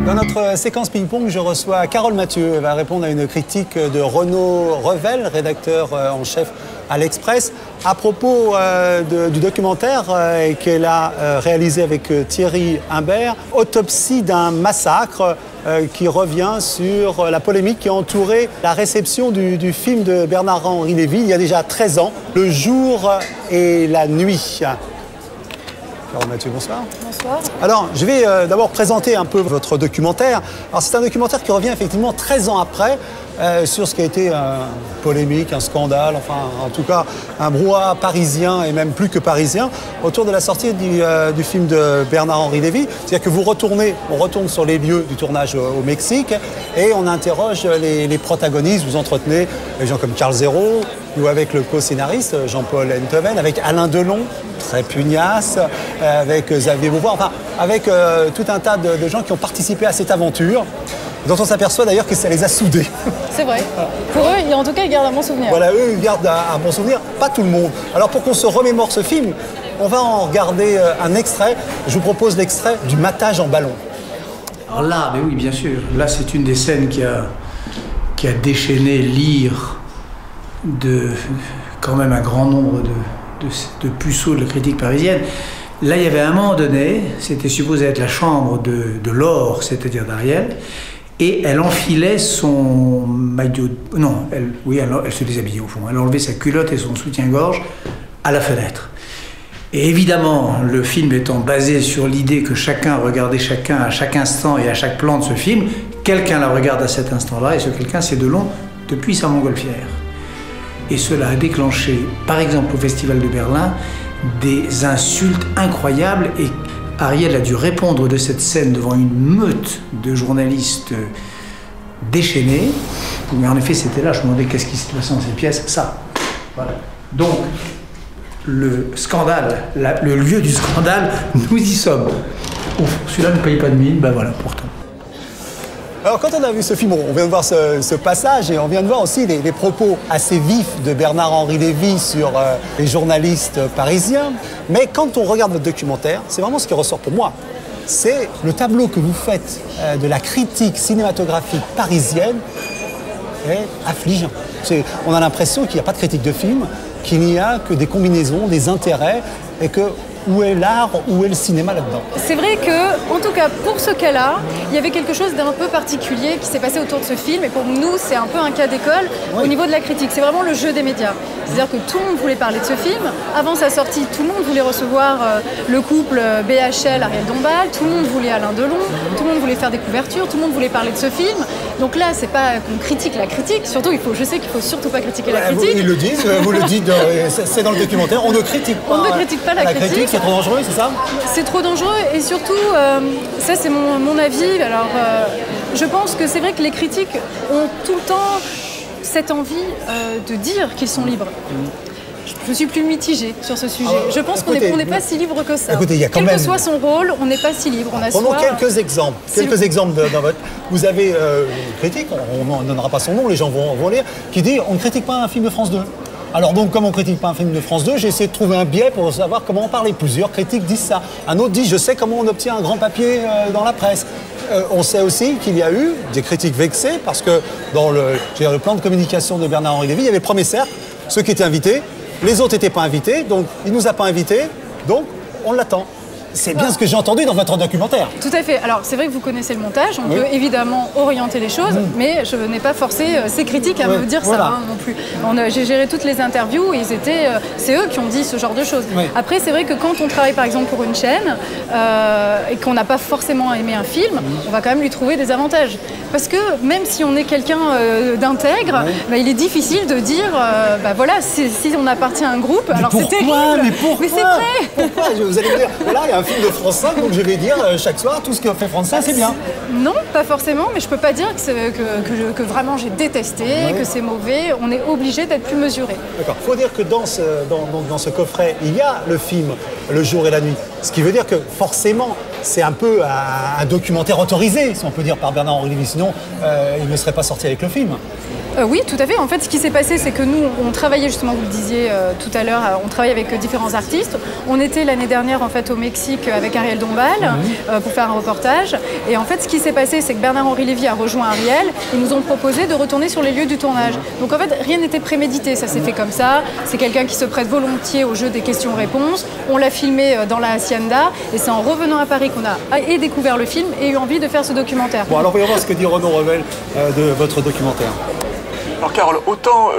Dans notre séquence ping-pong, je reçois Carole Mathieu. Elle va répondre à une critique de Renaud Revel, rédacteur en chef à l'Express, à propos du documentaire qu'elle a réalisé avec Thierry Humbert, Autopsie d'un massacre, qui revient sur la polémique qui a entouré la réception du film de Bernard-Henri Lévy il y a déjà 13 ans, Le jour et la nuit. Alors Mathieu, bonsoir. Bonsoir. Alors, je vais d'abord présenter un peu votre documentaire. Alors, c'est un documentaire qui revient effectivement 13 ans après sur ce qui a été polémique, un scandale, enfin, en tout cas, un brouhaha parisien et même plus que parisien autour de la sortie du film de Bernard-Henri Lévy. C'est-à-dire que on retourne sur les lieux du tournage au Mexique et on interroge les protagonistes. Vous entretenez des gens comme Charles Zéro, ou avec le co-scénariste Jean-Paul Enthoven, avec Alain Delon, très pugnace, avec Xavier Beauvoir, enfin avec tout un tas de gens qui ont participé à cette aventure, dont on s'aperçoit d'ailleurs que ça les a soudés. C'est vrai. Pour eux, en tout cas, ils gardent un bon souvenir. Voilà, eux, ils gardent un bon souvenir, pas tout le monde. Alors pour qu'on se remémore ce film, on va en regarder un extrait. Je vous propose l'extrait du matage en ballon. Alors là, mais oui, bien sûr. Là, c'est une des scènes qui a déchaîné l'ire de quand même un grand nombre de puceaux de la critique parisienne. Là, il y avait un moment donné, c'était supposé être la chambre de Laure, c'est-à-dire d'Ariel, et elle enfilait son maillot... Non, elle se déshabillait au fond. Elle enlevait sa culotte et son soutien-gorge à la fenêtre. Et évidemment, le film étant basé sur l'idée que chacun regardait chacun à chaque instant et à chaque plan de ce film, quelqu'un la regarde à cet instant-là, et ce quelqu'un, c'est Delon depuis sa montgolfière. Et cela a déclenché, par exemple au Festival de Berlin, des insultes incroyables. Et Ariel a dû répondre de cette scène devant une meute de journalistes déchaînés. Mais en effet, c'était là, je me demandais qu'est-ce qui se passait dans cette pièce. Ça. Voilà. Donc, le scandale, le lieu du scandale, nous y sommes. Celui-là ne paye pas de mine, ben voilà, pourtant. Alors quand on a vu ce film, on vient de voir ce passage et on vient de voir aussi les propos assez vifs de Bernard-Henri Lévy sur les journalistes parisiens. Mais quand on regarde votre documentaire, c'est vraiment ce qui ressort pour moi. C'est le tableau que vous faites de la critique cinématographique parisienne est affligeant. On a l'impression qu'il n'y a pas de critique de film, qu'il n'y a que des combinaisons, des intérêts et que... Où est l'art, où est le cinéma là-dedans? C'est vrai que, en tout cas, pour ce cas-là, il y avait quelque chose d'un peu particulier qui s'est passé autour de ce film. Et pour nous, c'est un peu un cas d'école au niveau de la critique. C'est vraiment le jeu des médias. C'est-à-dire que tout le monde voulait parler de ce film. Avant sa sortie, tout le monde voulait recevoir le couple BHL, Ariel Dombal. Tout le monde voulait Alain Delon. Tout le monde voulait faire des couvertures. Tout le monde voulait parler de ce film. Donc là, c'est pas qu'on critique la critique. Surtout, je sais qu'il faut surtout pas critiquer la critique. Ils le disent, vous le dites, c'est dans le documentaire. On ne critique pas. On ne critique pas la critique. C'est trop dangereux, c'est ça? C'est trop dangereux et surtout, ça c'est mon avis. Alors, je pense que c'est vrai que les critiques ont tout le temps cette envie de dire qu'ils sont libres. Je suis plus mitigée sur ce sujet. Je pense qu'on n'est pas si libre que ça. Écoutez, il y a quand Quel même... que soit son rôle, on n'est pas si libre. Prenons quelques exemples. Quelques exemples dans votre... Vous avez une critique, on ne donnera pas son nom, les gens vont lire, qui dit on ne critique pas un film de France 2. Alors donc, comme on ne critique pas un film de France 2, j'ai essayé de trouver un biais pour savoir comment en parler. Plusieurs critiques disent ça. Un autre dit, je sais comment on obtient un grand papier dans la presse. On sait aussi qu'il y a eu des critiques vexées parce que dans le plan de communication de Bernard-Henri Lévy, il y avait le premier cercle, ceux qui étaient invités, les autres n'étaient pas invités, donc il ne nous a pas invités, donc on l'attend. C'est bien ce que j'ai entendu dans votre documentaire. Tout à fait. Alors, c'est vrai que vous connaissez le montage. On peut évidemment orienter les choses, mais je n'ai pas forcé ces critiques à me dire ça non plus. J'ai géré toutes les interviews et c'est eux qui ont dit ce genre de choses. Après, c'est vrai que quand on travaille par exemple pour une chaîne et qu'on n'a pas forcément aimé un film, on va quand même lui trouver des avantages. Parce que même si on est quelqu'un d'intègre, il est difficile de dire, voilà, si on appartient à un groupe, alors c'est terrible. Mais pourquoi? Mais c'est vrai. Pourquoi? Vous allez me dire, voilà, il y a un film de France 5, donc je vais dire chaque soir, tout ce que fait France 5, c'est bien. Non, pas forcément, mais je peux pas dire que vraiment j'ai détesté, que c'est mauvais. On est obligé d'être plus mesuré. D'accord. Il faut dire que dans ce coffret, il y a le film Le jour et la nuit. Ce qui veut dire que forcément, c'est un peu un documentaire autorisé, si on peut dire, par Bernard-Henri Lévy. Sinon, il ne serait pas sorti avec le film. Oui, tout à fait. En fait, ce qui s'est passé, c'est que nous, on travaillait justement, vous le disiez tout à l'heure, on travaille avec différents artistes. On était l'année dernière en fait au Mexique avec Ariel Dombal pour faire un reportage. Et en fait, ce qui s'est passé, c'est que Bernard-Henri Lévy a rejoint Ariel. Ils nous ont proposé de retourner sur les lieux du tournage. Donc en fait, rien n'était prémédité. Ça s'est fait comme ça. C'est quelqu'un qui se prête volontiers au jeu des questions-réponses. On l'a filmé dans la Hacienda. Et c'est en revenant à Paris qu'on a découvert le film et eu envie de faire ce documentaire. Bon, alors voyons voir ce que dit Renaud Revel de votre documentaire. Alors Carole, autant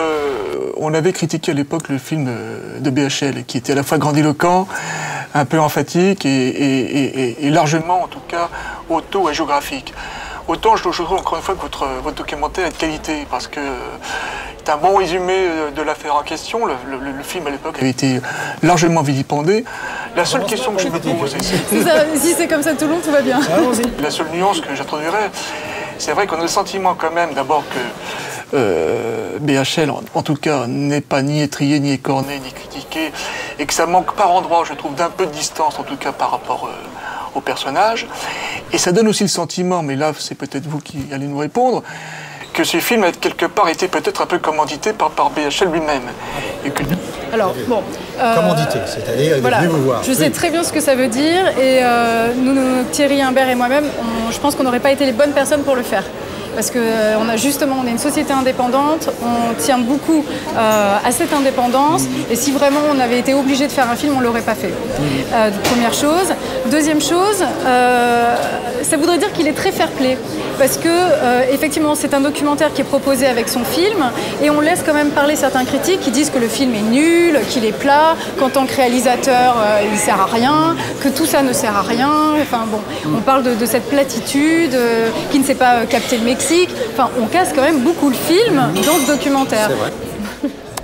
on avait critiqué à l'époque le film de BHL, qui était à la fois grandiloquent, un peu emphatique et largement, en tout cas, auto-géographique. Autant je trouve encore une fois que votre documentaire est de qualité, parce que c'est un bon résumé de l'affaire en question. Le film à l'époque avait été largement vilipendé. La seule question que je me pose, si c'est comme ça tout le long, tout va bien. La seule nuance que j'introduirais, c'est vrai qu'on a le sentiment quand même d'abord que BHL, en tout cas, n'est pas ni étrié, ni écorné, ni critiqué, et que ça manque par endroits, je trouve, d'un peu de distance, en tout cas par rapport au personnage. Et ça donne aussi le sentiment, mais là, c'est peut-être vous qui allez nous répondre, que ce film a quelque part été peut-être un peu commandité par BHL lui-même. Alors, bon... commandité, c'est-à-dire il est venu vous voir. Je sais très bien ce que ça veut dire, et nous, Thierry Imbert et moi-même, je pense qu'on n'aurait pas été les bonnes personnes pour le faire. Parce qu'on on est une société indépendante, on tient beaucoup à cette indépendance, et si vraiment on avait été obligé de faire un film, on ne l'aurait pas fait. Première chose. Deuxième chose, ça voudrait dire qu'il est très fair-play, parce que effectivement c'est un documentaire qui est proposé avec son film, et on laisse quand même parler certains critiques qui disent que le film est nul, qu'il est plat, qu'en tant que réalisateur il ne sert à rien, que tout ça ne sert à rien. Enfin bon, on parle de cette platitude qui ne sait pas capter le Mexique. Enfin, on casse quand même beaucoup le film dans ce documentaire. C'est vrai.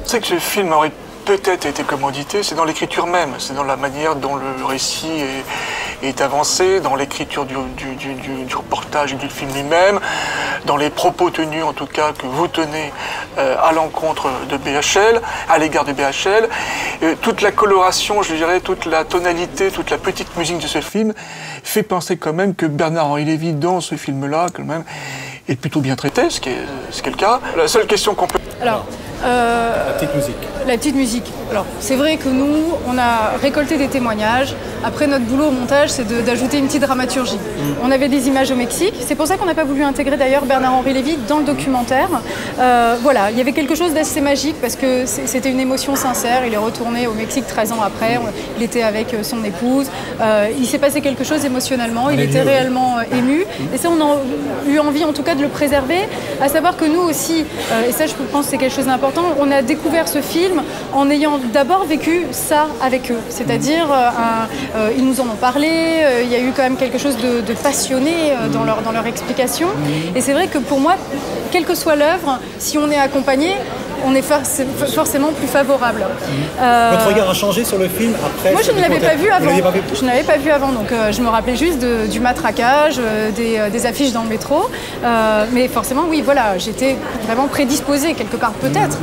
C'est que ce film aurait peut-être été commandité, c'est dans l'écriture même, c'est dans la manière dont le récit est avancé, dans l'écriture du reportage et du film lui-même, dans les propos tenus en tout cas que vous tenez à l'encontre de BHL, à l'égard de BHL. Toute la coloration, je dirais, toute la tonalité, toute la petite musique de ce film fait penser quand même que Bernard-Henri Lévy, dans ce film-là, quand même, est plutôt bien traité, ce qui est le cas. La seule question qu'on peut... Alors, la petite musique. La petite musique. Alors, c'est vrai que nous, on a récolté des témoignages. Après, notre boulot au montage, c'est d'ajouter une petite dramaturgie. On avait des images au Mexique. C'est pour ça qu'on n'a pas voulu intégrer d'ailleurs Bernard-Henri Lévy dans le documentaire. Voilà, il y avait quelque chose d'assez magique parce que c'était une émotion sincère. Il est retourné au Mexique 13 ans après. Il était avec son épouse. Il s'est passé quelque chose émotionnellement. Il était réellement ému. Et ça, on a eu envie en tout cas de le préserver. À savoir que nous aussi, et ça je pense que c'est quelque chose d'important, on a découvert ce film en ayant d'abord vécu ça avec eux. C'est-à-dire, ils nous en ont parlé, il y a eu quand même quelque chose de passionné dans leur explication. Et c'est vrai que pour moi, quelle que soit l'œuvre, si on est accompagné, on est forcément plus favorable. Votre regard a changé sur le film après? Moi, je ne l'avais pas vu avant. Je ne l'avais pas vu avant, donc je me rappelais juste du matraquage, des affiches dans le métro. Mais forcément, oui, voilà, j'étais vraiment prédisposée quelque part, peut-être,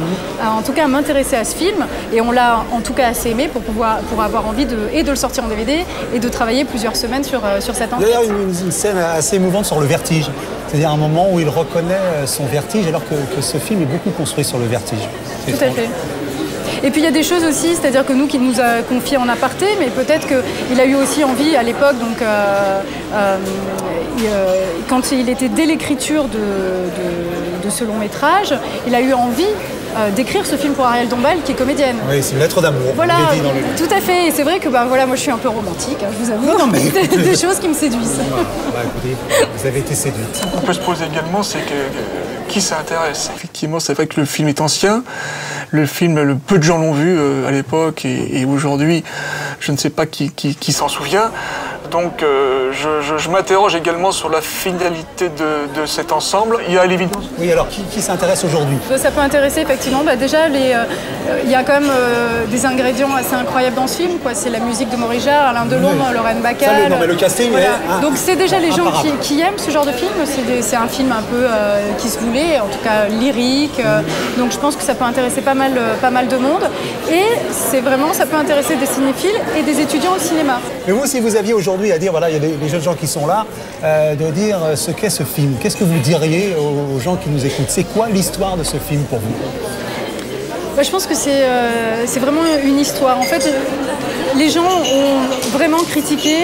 en tout cas à m'intéresser à ce film. Et on l'a en tout cas assez aimé pour avoir envie de le sortir en DVD et de travailler plusieurs semaines sur cette enquête. D'ailleurs, une scène assez émouvante sur le vertige. C'est-à-dire un moment où il reconnaît son vertige, alors que ce film est beaucoup construit sur le vertige. Tout à fait. Et puis il y a des choses aussi, c'est-à-dire que nous, qui nous a confié en aparté, mais peut-être qu'il a eu aussi envie à l'époque, donc quand il était dès l'écriture de ce long métrage, il a eu envie d'écrire ce film pour Ariel Dombal, qui est comédienne. Oui, c'est une lettre d'amour. Voilà, tout à fait. Et c'est vrai que voilà, moi je suis un peu romantique, hein, je vous avoue. Non, mais écoutez, des choses qui me séduisent. Écoutez, vous avez été séduite. On peut se poser également, c'est que qui ça intéresse. Effectivement, c'est vrai que le film est ancien. Le film, peu de gens l'ont vu à l'époque et aujourd'hui, je ne sais pas qui s'en souvient. Donc je m'interroge également sur la finalité de cet ensemble. Il y a l'évidence. Oui, alors qui s'intéresse aujourd'hui? Ça peut intéresser effectivement. Déjà, il y a quand même des ingrédients assez incroyables dans ce film. C'est la musique de Maurice Jarre, Alain Delon, Lorraine Bacall. Non, mais le casting, voilà. est donc c'est déjà les gens qui aiment ce genre de film. C'est un film un peu qui se voulait, en tout cas lyrique. Donc je pense que ça peut intéresser pas mal de monde. Et c'est vraiment, ça peut intéresser des cinéphiles et des étudiants au cinéma. Mais vous, si vous aviez aujourd'hui à dire, voilà, il y a des jeunes gens qui sont là, de dire ce qu'est ce film, qu'est-ce que vous diriez aux gens qui nous écoutent? C'est quoi l'histoire de ce film pour vous? Je pense que c'est vraiment une histoire. En fait, les gens ont vraiment critiqué,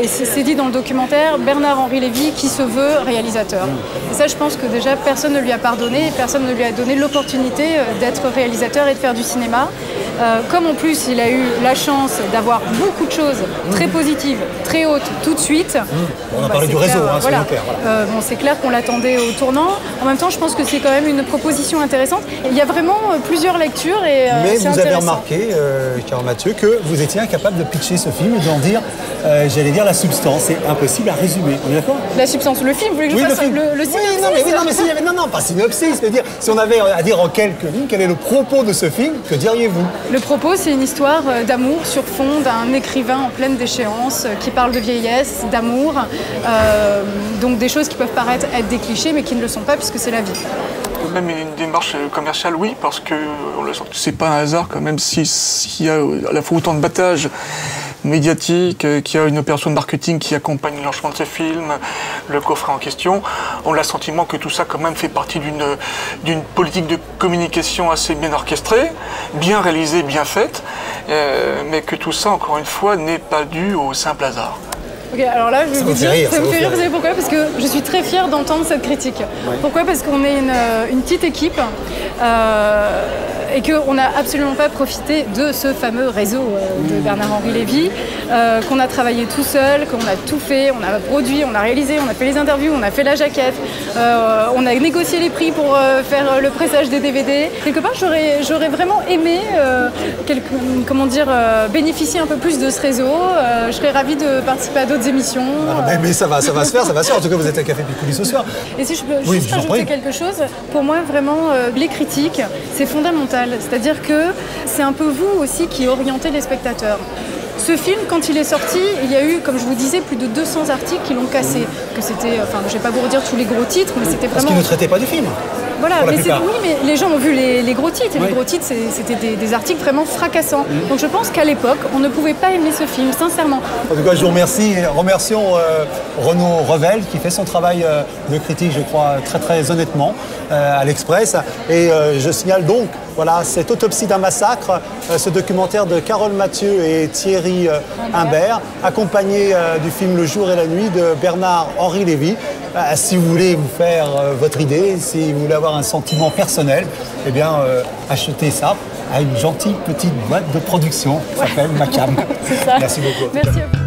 et c'est dit dans le documentaire, Bernard-Henri Lévy qui se veut réalisateur. Et ça, je pense que déjà, personne ne lui a pardonné, personne ne lui a donné l'opportunité d'être réalisateur et de faire du cinéma. Comme en plus, il a eu la chance d'avoir beaucoup de choses très positives, très hautes, tout de suite. On a parlé du réseau, voilà. Voilà. C'est clair qu'on l'attendait au tournant. En même temps, je pense que c'est quand même une proposition intéressante. Il y a vraiment plusieurs lectures et mais vous avez remarqué, Carole Mathieu, que vous étiez incapable de pitcher ce film et d'en dire, j'allais dire, la substance. C'est impossible à résumer. On est d'accord? La substance, le film, vous voulez que je fasse le synopsis? Non, pas synopsis. C'est-à-dire, si on avait à dire en quelques lignes, quel est le propos de ce film, que diriez-vous? Le propos, c'est une histoire d'amour sur fond d'un écrivain en pleine déchéance qui parle de vieillesse, d'amour, donc des choses qui peuvent paraître être des clichés, mais qui ne le sont pas puisque c'est la vie. Même une démarche commerciale, oui, parce que c'est pas un hasard quand même s'il y a à la fois autant de battage médiatique, qu'il y a une opération de marketing qui accompagne le lancement de ce film, le coffret en question. On a le sentiment que tout ça quand même fait partie d'une politique de communication assez bien orchestrée, bien réalisée, bien faite, mais que tout ça, encore une fois, n'est pas dû au simple hasard. Ok, alors là, je vais vous dire, ça me fait rire, vous savez pourquoi? Parce que je suis très fière d'entendre cette critique. Ouais. Pourquoi? Parce qu'on est une petite équipe et qu'on n'a absolument pas profité de ce fameux réseau de Bernard-Henri Lévy, qu'on a travaillé tout seul, qu'on a tout fait, on a produit, on a réalisé, on a fait les interviews, on a fait la jaquette, on a négocié les prix pour faire le pressage des DVD. Quelque part, j'aurais vraiment aimé bénéficier un peu plus de ce réseau. Je serais ravie de participer à d'autres émissions. Mais ça va se faire. En tout cas, vous êtes à Café Picouli ce soir. Et si je peux juste ajouter quelque chose, pour moi, vraiment, les critiques, c'est fondamental. C'est-à-dire que c'est un peu vous aussi qui orientez les spectateurs. Ce film, quand il est sorti, il y a eu, comme je vous disais, plus de 200 articles qui l'ont cassé. Que c'était, enfin, je ne vais pas vous redire tous les gros titres, mais c'était vraiment... Parce qu'ils ne traitaient pas du film. Voilà, mais oui, mais les gens ont vu les gros titres. Et les gros titres, c'était des articles vraiment fracassants. Donc je pense qu'à l'époque, on ne pouvait pas aimer ce film, sincèrement. En tout cas, je vous remercie. Remercions Renaud Revel, qui fait son travail de critique, je crois, très très honnêtement, à l'Express. Et je signale donc, voilà, cette autopsie d'un massacre, ce documentaire de Carole Mathieu et Thierry Imbert, accompagné du film Le jour et la nuit de Bernard-Henri Lévy. Si vous voulez vous faire votre idée, si vous voulez avoir un sentiment personnel, eh bien, achetez ça à une gentille petite boîte de production qui s'appelle Macam. C'est ça. Merci beaucoup. Merci à vous.